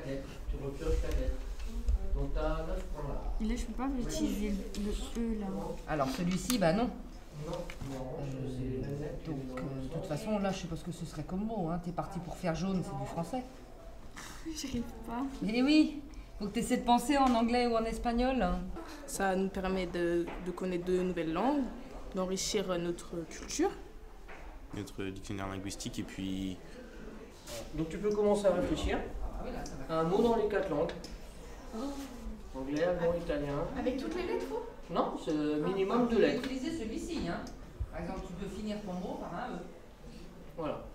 4 lettres. Tu repioches 4 lettres. Donc tu as 9 points là. Et là, je peux pas utiliser le E là. Alors celui-ci, bah non. Non, Donc de toute façon, là, je sais pas ce que ce serait comme mot. Hein. T'es parti pour faire jaune, c'est du français. J'arrive pas. Mais oui, faut que tu essaies de penser en anglais ou en espagnol. Ça nous permet de connaître de nouvelles langues, d'enrichir notre culture. Notre dictionnaire linguistique et puis... Donc tu peux commencer à réfléchir à un mot dans les 4 langues. Anglais, allemand, italien. Avec toutes les lettres? Non, c'est minimum 2 lettres. Tu peux utiliser celui-ci. Hein. Par exemple, tu peux finir ton mot par un E. Voilà.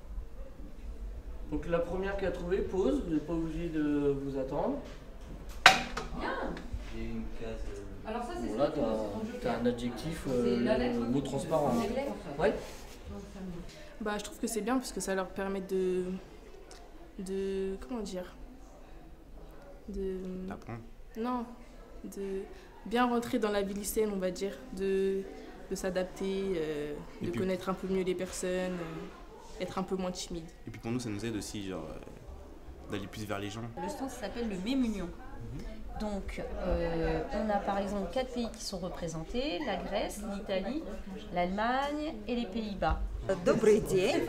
Donc la première qui a trouvé, pause. Vous n'êtes pas obligé de vous attendre. Bien. J'ai une case. Alors ça, c'est Bon, là, tu as un adjectif, mot transparent. Ouais. Bah, je trouve que c'est bien parce que ça leur permet comment dire, D'apprendre. non, de bien rentrer dans la vie lycéenne, on va dire, de s'adapter, de puis- connaître un peu mieux les personnes, être un peu moins timide. Et puis pour nous, ça nous aide aussi genre, d'aller plus vers les gens. Le stand s'appelle le Mémunion. Donc, on a par exemple 4 pays qui sont représentés, la Grèce, l'Italie, l'Allemagne et les Pays-Bas. Добрый день.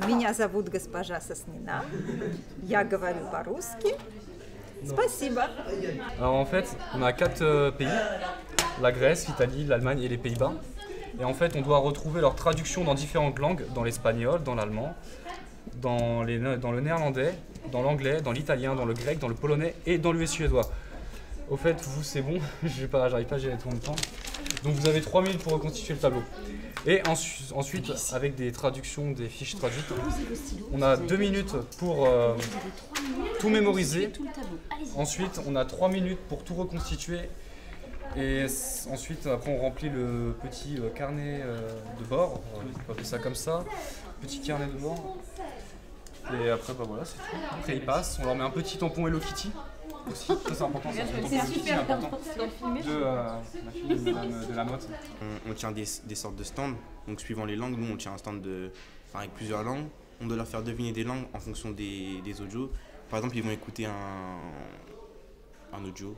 Меня зовут госпожа Соснина. Я говорю по-русски. Спасибо. Alors en fait, on a 4 pays, la Grèce, l'Italie, l'Allemagne et les Pays-Bas. Et en fait, on doit retrouver leur traduction dans différentes langues, dans l'espagnol, dans l'allemand, dans le néerlandais, dans l'anglais, dans l'italien, dans le grec, dans le polonais et dans le suédois. Au fait, vous, c'est bon, j'arrive pas à gérer tout en même temps. Donc vous avez 3 minutes pour reconstituer le tableau. Et ensuite, avec des traductions, des fiches traduites, on a 2 minutes pour tout mémoriser. Ensuite, on a 3 minutes pour tout reconstituer. Et ensuite, après, on remplit le petit carnet de bord. On va appeler ça comme ça. Petit carnet de bord. Et après, bah voilà, c'est tout. Après, ils passent. On leur met un petit tampon Hello Kitty. Aussi, ça c'est important. C'est super important. De la note. On tient des sortes de stands. Donc suivant les langues, nous on tient un stand avec plusieurs langues. On doit leur faire deviner des langues en fonction des audios. Par exemple, ils vont écouter un audio,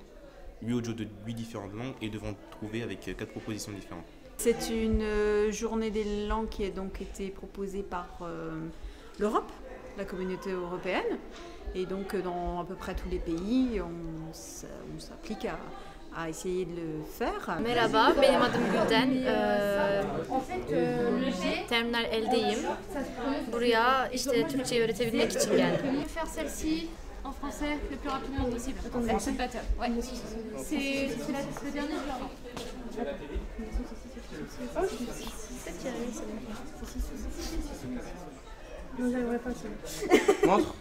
8 audios de 8 différentes langues et devront trouver avec 4 propositions différentes. C'est une journée des langues qui a donc été proposée par l'Europe, la communauté européenne. Et donc dans à peu près tous les pays, on s'applique à essayer de le faire. Merhaba, benim adım Gülden. Terminal L'deyim. Buraya işte Türkçe öğretebilmek için geldim. Faire celle-ci en français le plus rapidement possible. C'est pas top. Ouais. C'est le dernier genre. Non, j'arriverai pas ça. Montre.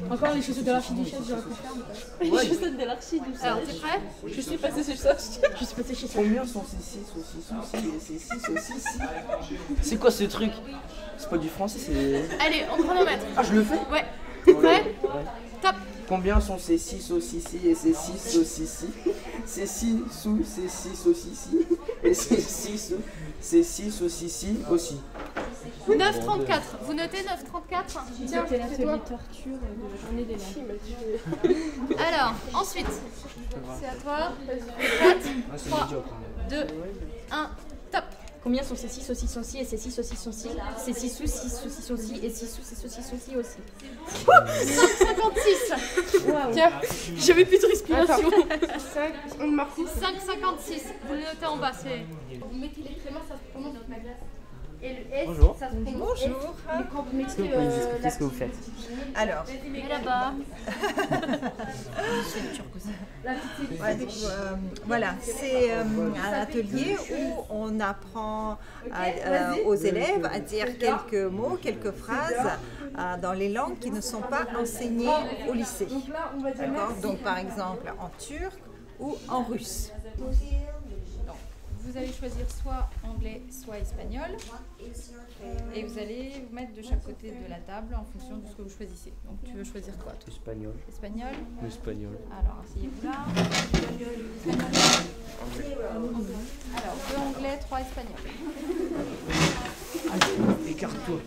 Encore les chaussettes de l'archiduchesse, j'aurais pu faire. Ouais. Les chaussettes de l'archiduchesse. Alors, t'es prêt? Je suis passée chez ça. Je suis passée chez ça. Combien sont ces 6 et ces 6 aussi? C'est quoi ce truc? C'est pas du français, c'est... Allez, on chronomètre. Ah, je le fais? Ouais. T'es prêt? Top. Combien sont ces 6 aussi et ces 6 aussi? Ces 6 sous, ces 6 aussi et ces 6 aussi aussi. 9,34. Vous notez 9,34? Tiens, C'était c'est toi. l'atelier torture de la journée des langues. Alors, ensuite, c'est à toi. 4, 3, 2, 1, top. Combien sont ces 6 saucissons-ci et ces 6 saucissons-ci? Ces 6 sous 6 saucissons-ci et 6 sous ces saucissons-ci aussi. 5,56. Tiens, j'avais plus de respiration. 5, on marque 5,56. Vous le notez en bas. Vous mettez les trémas, ça se prononce ma glace. Et le S, Bonjour. ça se prononce. Bonjour. Mais quand vous mettez Qu'est-ce que vous faites? Alors, là-bas. ouais, donc, voilà, c'est un atelier où on apprend aux élèves à dire quelques mots, quelques phrases dans les langues qui ne sont pas enseignées au lycée. D'accord? Donc par exemple en turc ou en russe. Vous allez choisir soit anglais, soit espagnol. Et vous allez vous mettre de chaque côté de la table en fonction de ce que vous choisissez. Donc tu veux choisir quoi toi? Espagnol. Espagnol. Espagnol. Alors asseyez-vous là. Alors 2 anglais, 3 espagnols. Écarte-toi.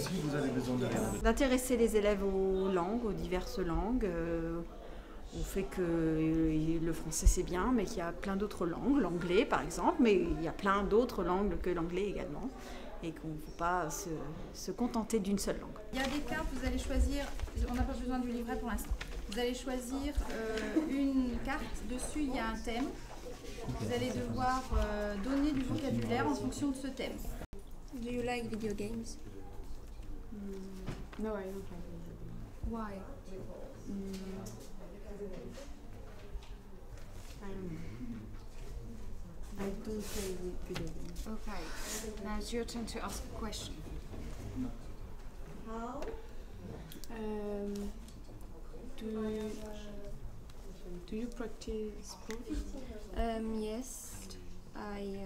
aussi, vous avez besoin de rien. D'intéresser les élèves aux langues, aux diverses langues, au fait que le français c'est bien, mais qu'il y a plein d'autres langues, l'anglais par exemple, mais il y a plein d'autres langues que l'anglais également, et qu'on ne faut pas se contenter d'une seule langue. Il y a des cartes, vous allez choisir, on n'a pas besoin du livret pour l'instant, vous allez choisir une carte, dessus il y a un thème, vous allez devoir donner du vocabulaire en fonction de ce thème. Do you like video games? No, I don't like it. Why? I don't play video games. Okay, now it's your turn to ask a question. How? Do you practice sport? Yes, I.